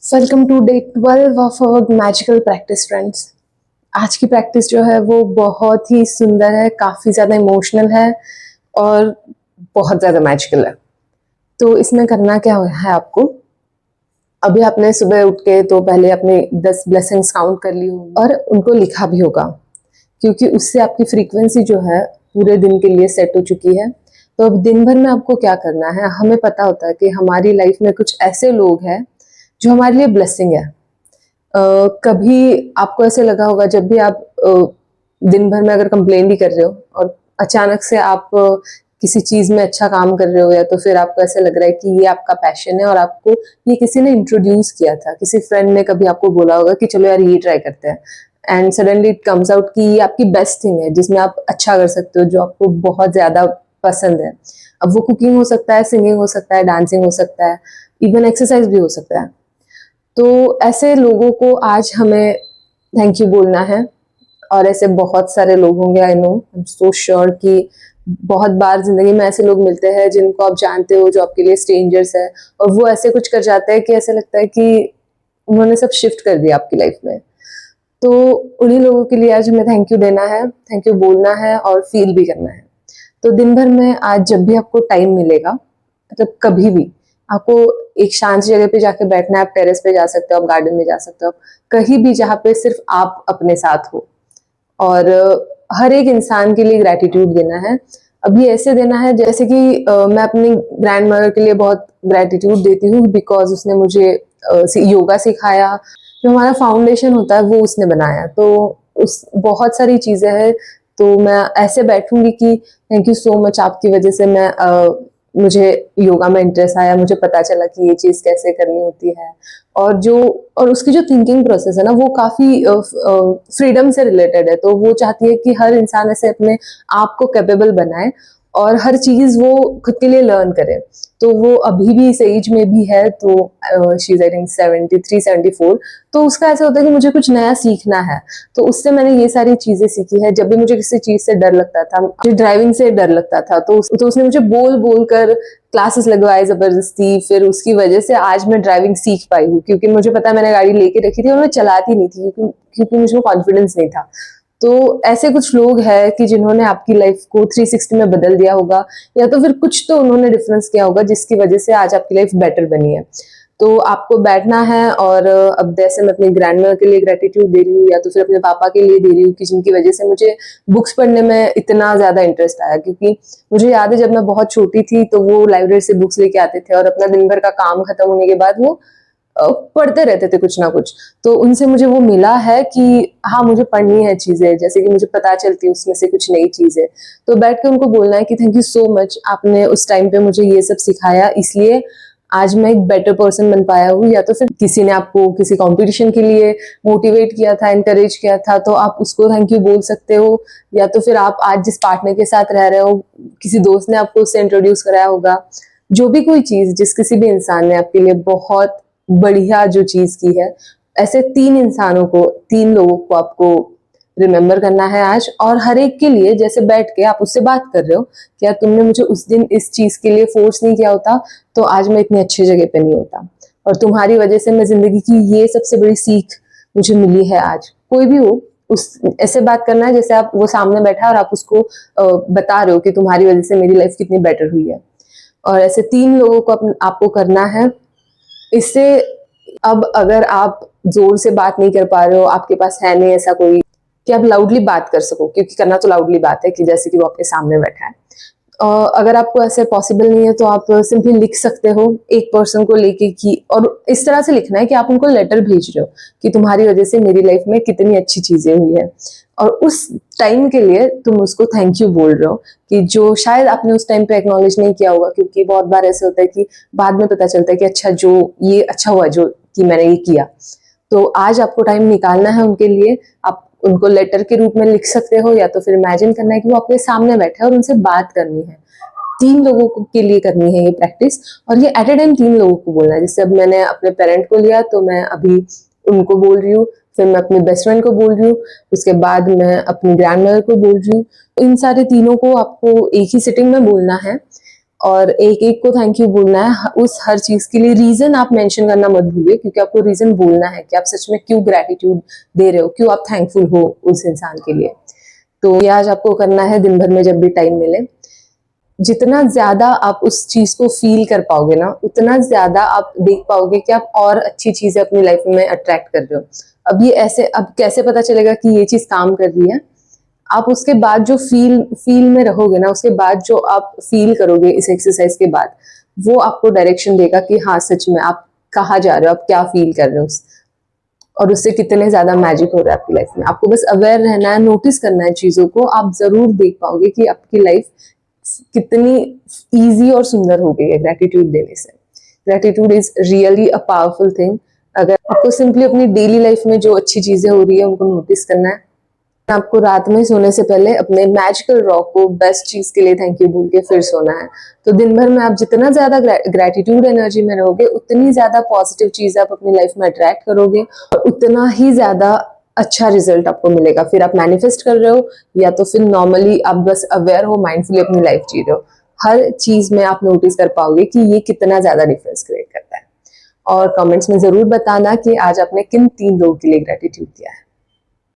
Welcome to day 12 of our magical practice friends. आज की practice जो है वो बहुत ही सुंदर है, काफ़ी ज़्यादा इमोशनल है और बहुत ज़्यादा मैजिकल है। तो इसमें करना क्या है आपको, अभी आपने सुबह उठ के तो पहले अपने 10 ब्लेसिंग्स काउंट कर ली होगी और उनको लिखा भी होगा, क्योंकि उससे आपकी फ्रीक्वेंसी जो है पूरे दिन के लिए सेट हो चुकी है। तो अब दिन भर में आपको क्या करना है, हमें पता होता है कि हमारी लाइफ में कुछ ऐसे लोग हैं जो हमारे लिए ब्लेसिंग है। कभी आपको ऐसे लगा होगा जब भी आप दिन भर में अगर कंप्लेन भी कर रहे हो और अचानक से आप किसी चीज में अच्छा काम कर रहे हो, या तो फिर आपको ऐसा लग रहा है कि ये आपका पैशन है और आपको ये किसी ने इंट्रोड्यूस किया था, किसी फ्रेंड ने कभी आपको बोला होगा कि चलो यार ये ट्राई करते हैं, and suddenly it comes out कि ये आपकी बेस्ट थिंग है जिसमें आप अच्छा कर सकते हो, जो आपको बहुत ज्यादा पसंद है। अब वो कुकिंग हो सकता है, सिंगिंग हो सकता है, डांसिंग हो सकता है, इवन एक्सरसाइज भी हो सकता है। तो ऐसे लोगों को आज हमें थैंक यू बोलना है। और ऐसे बहुत सारे लोग होंगे, I know, I am so sure कि बहुत बार जिंदगी में ऐसे लोग मिलते हैं जिनको आप जानते हो, जो आपके लिए स्ट्रेंजर्स है, और वो ऐसे कुछ कर जाते हैं कि ऐसा लगता है कि उन्होंने सब शिफ्ट कर दिया आपकी लाइफ में। तो उन्हीं लोगों के लिए आज हमें थैंक यू देना है, थैंक यू बोलना है और फील भी करना है। तो दिन भर में आज जब भी आपको टाइम मिलेगा, मतलब कभी भी आपको एक शांत जगह पे जाके बैठना है, आप टेरेस पे जा सकते हो, आप गार्डन में जा सकते हो, आप कहीं भी जहाँ पे सिर्फ आप अपने साथ हो, और हर एक इंसान के लिए ग्रैटिट्यूड देना है। अभी ऐसे देना है जैसे कि मैं अपनी ग्रैंड मदर के लिए बहुत ग्रैटिट्यूड देती हूँ, बिकॉज उसने मुझे योगा सिखाया। जो हमारा फाउंडेशन होता है वो उसने बनाया, तो उस बहुत सारी चीजें हैं। तो मैं ऐसे बैठूंगी कि थैंक यू सो मच, आपकी वजह से मुझे योगा में इंटरेस्ट आया, मुझे पता चला कि ये चीज कैसे करनी होती है। और उसकी जो थिंकिंग प्रोसेस है ना, वो काफी फ्रीडम से रिलेटेड है। तो वो चाहती है कि हर इंसान ऐसे अपने आप को कैपेबल बनाए और हर चीज वो खुद के लिए लर्न करे। तो वो अभी भी इस एज में भी है, तो शी इज आई थिंक 73-74। तो उसका ऐसा होता है कि मुझे कुछ नया सीखना है, तो उससे मैंने ये सारी चीजें सीखी है। जब भी मुझे किसी चीज से डर लगता था, मुझे ड्राइविंग से डर लगता था, तो उसने मुझे बोल बोल कर क्लासेस लगवाए जबरदस्ती। फिर उसकी वजह से आज मैं ड्राइविंग सीख पाई हूँ, क्योंकि मुझे पता है मैंने गाड़ी लेके रखी थी और मैं चलाती नहीं थी, क्योंकि मुझे कॉन्फिडेंस नहीं था। तो ऐसे कुछ लोग हैं कि जिन्होंने आपकी लाइफ को 360 में बदल दिया होगा, या तो फिर कुछ तो उन्होंने डिफरेंस किया होगा जिसकी वजह से आज आपकी लाइफ बेटर बनी है। तो आपको बैठना है, और अब जैसे मैं अपनी ग्रैंडमदर के लिए ग्रेटिट्यूड दे रही हूँ, या तो फिर अपने पापा के लिए दे रही हूँ कि जिनकी वजह से मुझे बुक्स पढ़ने में इतना ज्यादा इंटरेस्ट आया। क्योंकि मुझे याद है जब मैं बहुत छोटी थी तो वो लाइब्रेरी से बुक्स लेके आते थे और अपना दिन भर का काम खत्म होने के बाद वो पढ़ते रहते थे कुछ ना कुछ। तो उनसे मुझे वो मिला है कि हाँ, मुझे पढ़नी है चीजें, जैसे कि मुझे पता चलती है उसमें से कुछ नई चीजें। तो बैठ के उनको बोलना है कि थैंक यू सो मच, आपने उस टाइम पे मुझे ये सब सिखाया, इसलिए आज मैं एक बेटर पर्सन बन पाया हूँ। या तो फिर किसी ने आपको किसी कंपटीशन के लिए मोटिवेट किया था, एनकरेज किया था, तो आप उसको थैंक यू बोल सकते हो। या तो फिर आप आज जिस पार्टनर के साथ रह रहे हो, किसी दोस्त ने आपको उससे इंट्रोड्यूस कराया होगा। जो भी कोई चीज, जिस किसी भी इंसान ने आपके लिए बहुत बढ़िया जो चीज की है, ऐसे 3 लोगों को आपको रिमेम्बर करना है आज। और हर एक के लिए जैसे बैठ के आप उससे बात कर रहे हो, क्या तुमने मुझे उस दिन इस चीज के लिए फोर्स नहीं किया होता तो आज मैं इतनी अच्छी जगह पे नहीं होता, और तुम्हारी वजह से मैं जिंदगी की ये सबसे बड़ी सीख मुझे मिली है आज। कोई भी हो, उस ऐसे बात करना है जैसे आप वो सामने बैठा और आप उसको बता रहे हो कि तुम्हारी वजह से मेरी लाइफ कितनी बेटर हुई है। और ऐसे 3 लोगों को आपको करना है। इससे अब अगर आप जोर से बात नहीं कर पा रहे हो, आपके पास है नहीं ऐसा कोई कि आप लाउडली बात कर सको, क्योंकि करना तो लाउडली बात है कि जैसे कि वो आपके सामने बैठा है। अगर आपको ऐसे पॉसिबल नहीं है तो आप सिंपली लिख सकते हो एक पर्सन को लेके, कि और इस तरह से लिखना है कि आप उनको लेटर भेज रहे हो कि तुम्हारी वजह से मेरी लाइफ में कितनी अच्छी चीजें हुई है, और उस टाइम के लिए तुम उसको थैंक यू बोल रहे हो, कि जो शायद आपने उस टाइम पे एक्नॉलेज नहीं किया होगा। क्योंकि बहुत बार ऐसे होता है कि बाद में पता चलता है कि अच्छा, जो ये अच्छा हुआ जो कि मैंने ये किया। तो आज आपको टाइम निकालना है उनके लिए। आप उनको लेटर के रूप में लिख सकते हो, या तो फिर इमेजिन करना है कि वो आपके सामने बैठे और उनसे बात करनी है। 3 लोगों के लिए करनी है ये प्रैक्टिस, और ये एट ए टाइम 3 लोगों को बोलना है। जैसे अब मैंने अपने पेरेंट को लिया तो मैं अभी उनको बोल रही हूँ, फिर मैं अपनी बेस्ट फ्रेंड को बोल रही हूँ, उसके बाद मैं अपनी ग्रैंड मदर को बोल रही हूँ। इन सारे तीनों को आपको एक ही सिटिंग में बोलना है। और एक एक को थैंक यू बोलना है। उस हर चीज के लिए रीजन आप मेंशन करना मत भूलिए, क्योंकि आपको रीजन बोलना है कि आप सच में क्यों ग्रेटिट्यूड दे रहे हो, क्यों आप थैंकफुल हो उस इंसान के लिए। तो ये आज आपको करना है दिन भर में जब भी टाइम मिले। जितना ज्यादा आप उस चीज को फील कर पाओगे ना, उतना ज्यादा आप देख पाओगे कि आप और अच्छी चीजें अपनी लाइफ में अट्रैक्ट कर रहे हो। अब ये ऐसे, अब कैसे पता चलेगा कि ये चीज काम कर रही है? आप उसके बाद जो फील में रहोगे ना, उसके बाद जो आप फील करोगे इस एक्सरसाइज के बाद, वो आपको डायरेक्शन देगा कि हाँ सच में आप कहाँ जा रहे हो, आप क्या फील कर रहे हो, और उससे कितने ज्यादा मैजिक हो रहा है आपकी लाइफ में। आपको बस अवेयर रहना है, नोटिस करना है चीजों को, आप जरूर देख पाओगे कि आपकी लाइफ कितनी इजी और सुंदर हो गई है ग्रेटिट्यूड देने से। Gratitude is really a powerful thing. अगर आपको सिंपली अपनी डेली लाइफ में जो अच्छी चीजें हो रही है उनको नोटिस करना है। आपको रात में सोने से पहले अपने मैजिकल रॉक को बेस्ट चीज के लिए थैंक यू बोल के फिर सोना है। तो दिन भर में आप जितना ज्यादा ग्रेटिट्यूड एनर्जी में रहोगे, उतनी ज्यादा पॉजिटिव चीज आप अपनी लाइफ में अट्रैक्ट करोगे, और उतना ही ज्यादा अच्छा रिजल्ट आपको मिलेगा। फिर आप मैनिफेस्ट कर रहे हो या तो फिर नॉर्मली आप बस अवेयर हो, माइंडफुली अपनी लाइफ जी रहे हो, हर चीज में आप नोटिस कर पाओगे कि ये कितना ज्यादा डिफरेंस क्रिएट करता है। और कमेंट्स में जरूर बताना कि आज आपने किन 3 लोगों के लिए ग्रेटिट्यूड दिया है।